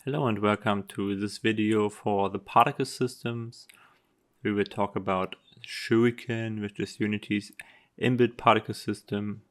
Hello and welcome to this video for the particle systems. We will talk about Shuriken, which is Unity's inbuilt particle system.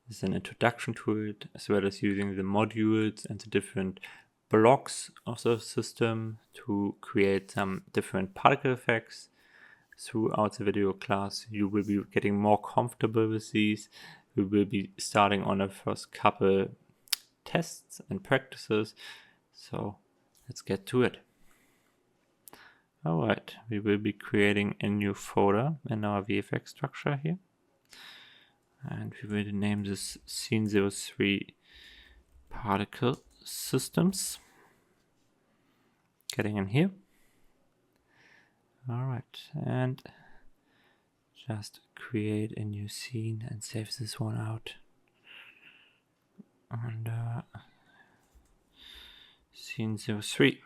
This is an introduction to it, as well as using the modules and the different blocks of the system to create some different particle effects. Throughout the video class, you will be getting more comfortable with these. We will be starting on the first couple tests and practices. So let's get to it. Alright, we will be creating a new folder in our VFX structure here. And we will name this Scene 03 Particle Systems. Getting in here. Alright, and just create a new scene and save this one out. And Scene 03.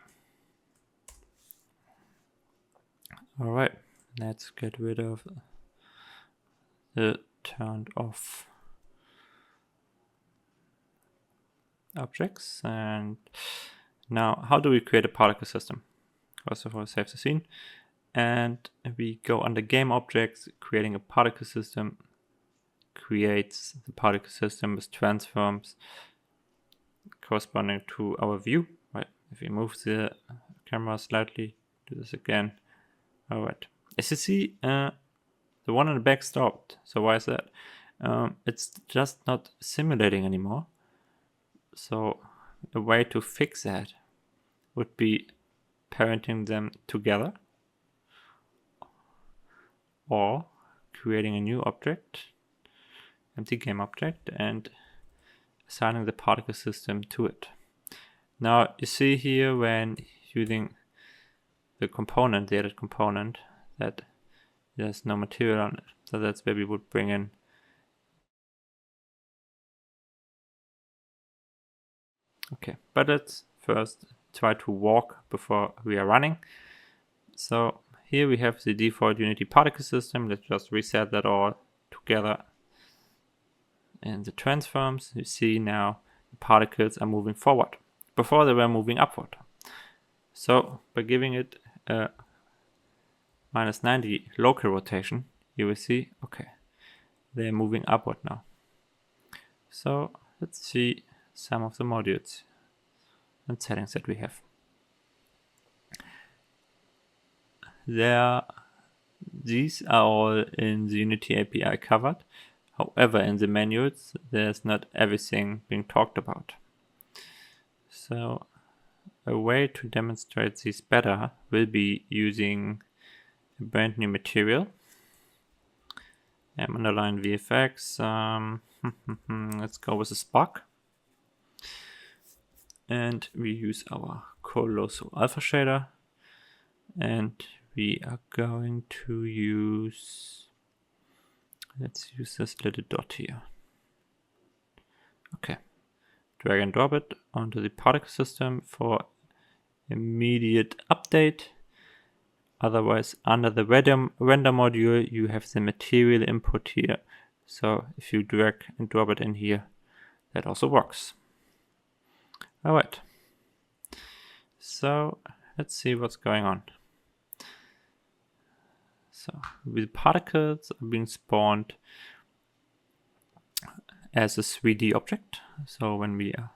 Alright, let's get rid of the turned off objects. And now, how do we create a particle system? First of all, save the scene. And we go under game objects, creating a particle system creates the particle system with transforms corresponding to our view. Right, if we move the camera slightly, do this again. Alright, as you see, the one in the back stopped. So why is that? It's just not simulating anymore. So a way to fix that would be parenting them together, or creating a new object, empty game object, and assigning the particle system to it. Now you see here, when using the component, the edit component, that there's no material on it. So that's where we would bring in okay, but let's first try to walk before we are running. So here we have the default Unity particle system. Let's just reset that all together. In the transforms, you see now the particles are moving forward. Before they were moving upward. So by giving it a -90 local rotation, you will see, okay, they're moving upward now. So let's see some of the modules and settings that we have. These are all in the Unity API covered. However, in the manuals, there's not everything being talked about. So a way to demonstrate these better will be using a brand new material. Underline VFX. Let's go with a spark. And we use our Colosso Alpha shader. And we are going to use, let's use this little dot here. Okay. Drag and drop it onto the particle system for immediate update. Otherwise, under the render module, you have the material input here. So if you drag and drop it in here, that also works. Alright. So let's see what's going on. So the particles are being spawned as a 3D object. So when we are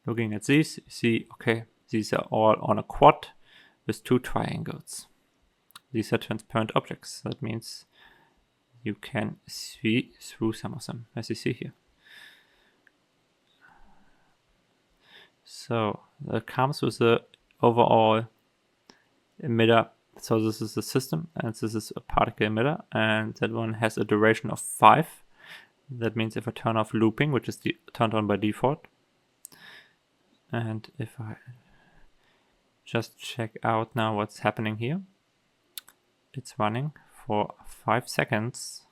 looking at these, you see, okay, these are all on a quad with two triangles. These are transparent objects. That means you can see through some of them, as you see here. So that comes with the overall emitter. So this is the system, and this is a particle emitter, and that one has a duration of 5. That means if I turn off looping, which is turned on by default, and if I just check out now what's happening here, it's running for 5 seconds,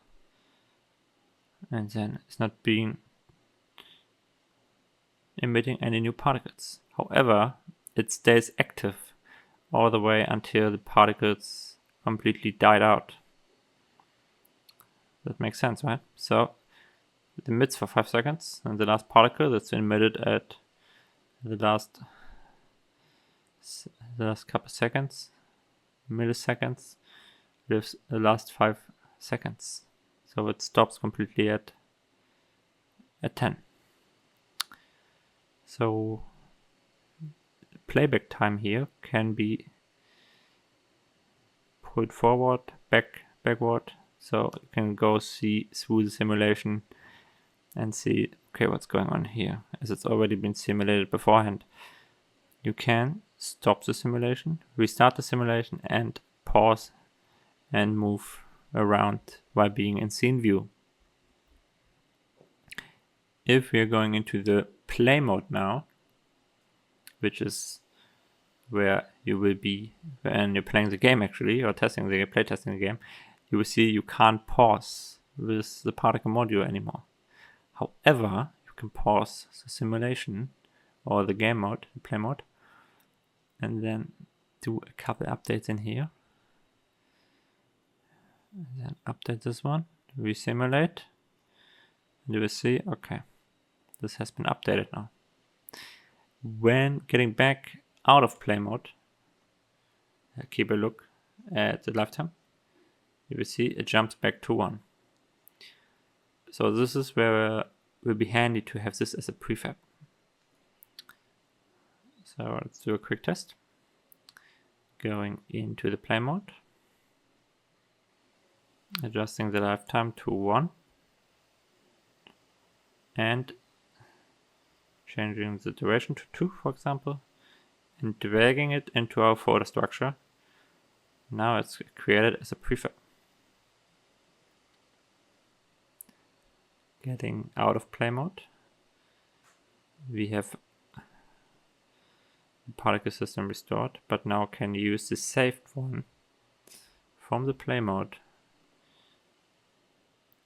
and then it's not emitting any new particles. However, it stays active all the way until the particles completely died out. That makes sense, right? So it emits for 5 seconds, and the last particle that's emitted at the last the last couple seconds, milliseconds, lives the last 5 seconds. So it stops completely at 10. So playback time here can be pulled forward, backward. So you can go see through the simulation and see, okay, what's going on here, as it's already been simulated beforehand. You can stop the simulation, restart the simulation, and pause and move around while being in scene view. If we are going into the play mode now, which is where you will be when you're playing the game actually, or testing the game, you will see you can't pause with the particle module anymore. However, you can pause the simulation or the game mode, the play mode, and then do a couple updates in here. And then update this one, resimulate, and you will see, okay, this has been updated now. When getting back out of play mode, keep a look at the lifetime, you will see it jumps back to 1. So this is where it will be handy to have this as a prefab. So let's do a quick test. Going into the play mode, adjusting the lifetime to 1, and changing the duration to 2, for example, and dragging it into our folder structure. Now it's created as a prefab. Getting out of play mode, we have the particle system restored, but now can use the saved one from the play mode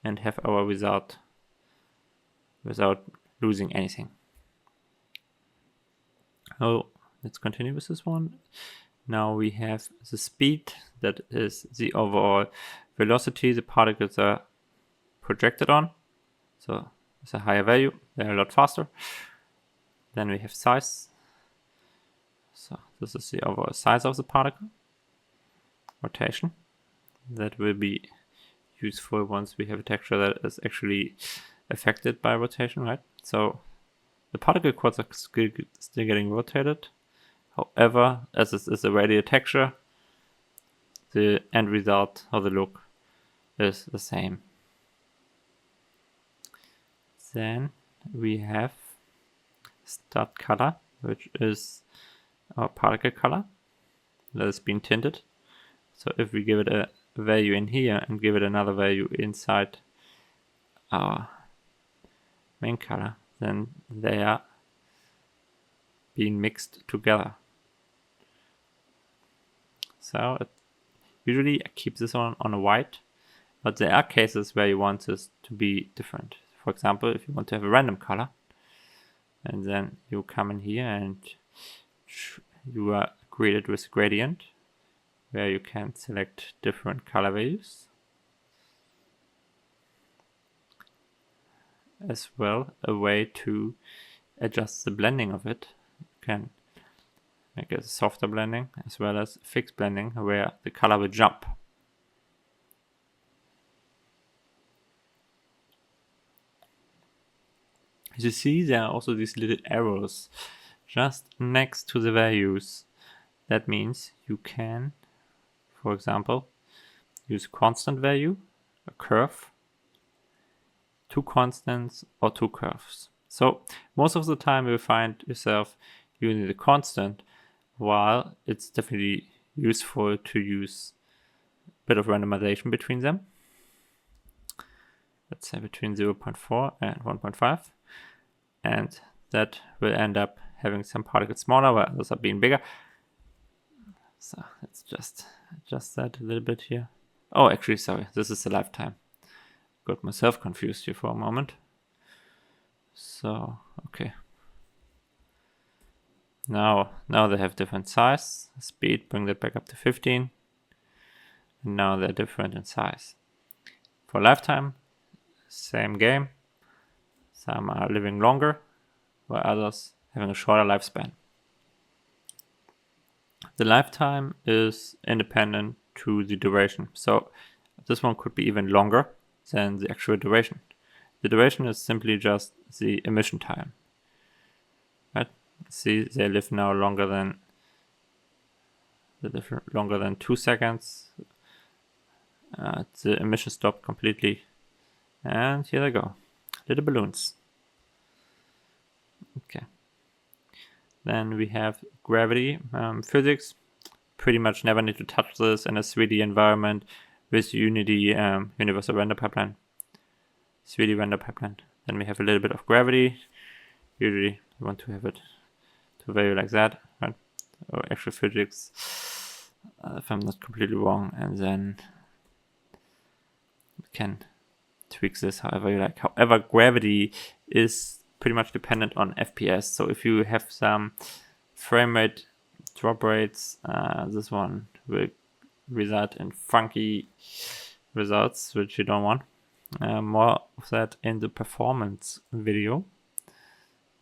and have our result without losing anything. Oh, let's continue with this one. Now we have the speed, that is the overall velocity the particles are projected on. So it's a higher value, they're a lot faster. Then we have size. So this is the overall size of the particle. Rotation, that will be useful once we have a texture that is actually affected by rotation, right? So the particle quads are still getting rotated. However, as this is a radial texture, the end result or the look is the same. Then we have start color, which is our particle color that has been tinted. So if we give it a value in here and give it another value inside our main color, then they are being mixed together. So usually I keep this one on a white, but there are cases where you want this to be different. For example, if you want to have a random color, and then you come in here and you are greeted with a gradient where you can select different color values, as well a way to adjust the blending of it. You can make a softer blending as well as fixed blending where the color will jump. As you see, there are also these little arrows just next to the values. That means you can, for example, use constant value, a curve, 2 constants or 2 curves. So most of the time you'll find yourself using the constant, while it's definitely useful to use a bit of randomization between them. Let's say between 0.4 and 1.5. And that will end up having some particles smaller while others are being bigger. So let's just adjust that a little bit here. Oh, actually, sorry, this is the lifetime. Got myself confused here for a moment. So, okay. Now they have different size. Speed, bring that back up to 15. And now they're different in size. For lifetime, same game. Some are living longer, while others having a shorter lifespan. the lifetime is independent to the duration. So this one could be even longer than the actual duration. The duration is simply just the emission time. Right? See, they live now longer than 2 seconds. The emission stopped completely, and here they go, little balloons. Okay. Then we have gravity physics. Pretty much never need to touch this in a 3D environment with Unity Universal Render Pipeline. 3D render pipeline. Then we have a little bit of gravity. Usually you want to have it to a value like that, right? Or actual physics, if I'm not completely wrong. And then we can tweak this however you like. However, gravity is pretty much dependent on FPS. So if you have some frame rate drop rates, this one will result in funky results, which you don't want. More of that in the performance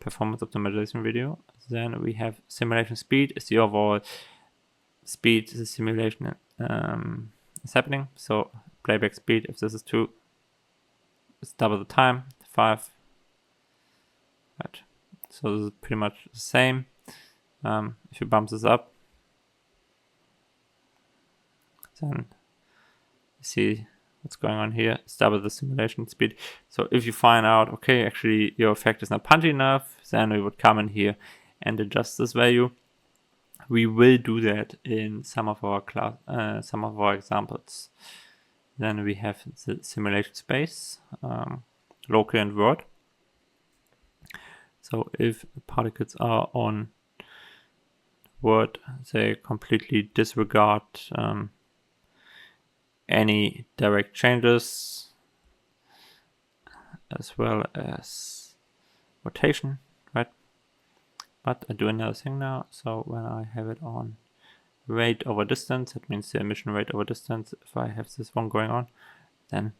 optimization video. Then we have simulation speed is the overall speed the simulation is happening. So playback speed, if this is 2, it's double the time, 5. Right. So this is pretty much the same. If you bump this up, then you see what's going on here. It's double the simulation speed. So if you find out, okay, actually your effect is not punchy enough, then we would come in here and adjust this value. We will do that in some of our examples. Then we have the simulation space, local and world. So if particles are on world, they completely disregard any direct changes as well as rotation, right? But I do another thing now. So when I have it on rate over distance, that means the emission rate over distance. If I have this one going on, then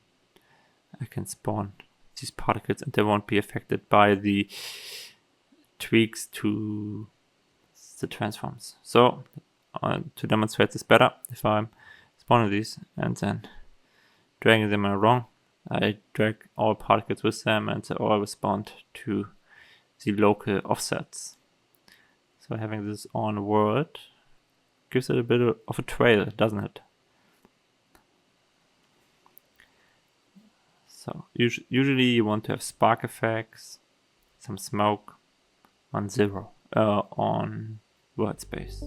I can spawn these particles and they won't be affected by the tweaks to the transforms. So to demonstrate this better, if I'm spawning these and then dragging them along, I drag all particles with them and they all respond to the local offsets. So having this on world gives it a bit of a trail, doesn't it? So usually you want to have spark effects, some smoke on 0 on world space.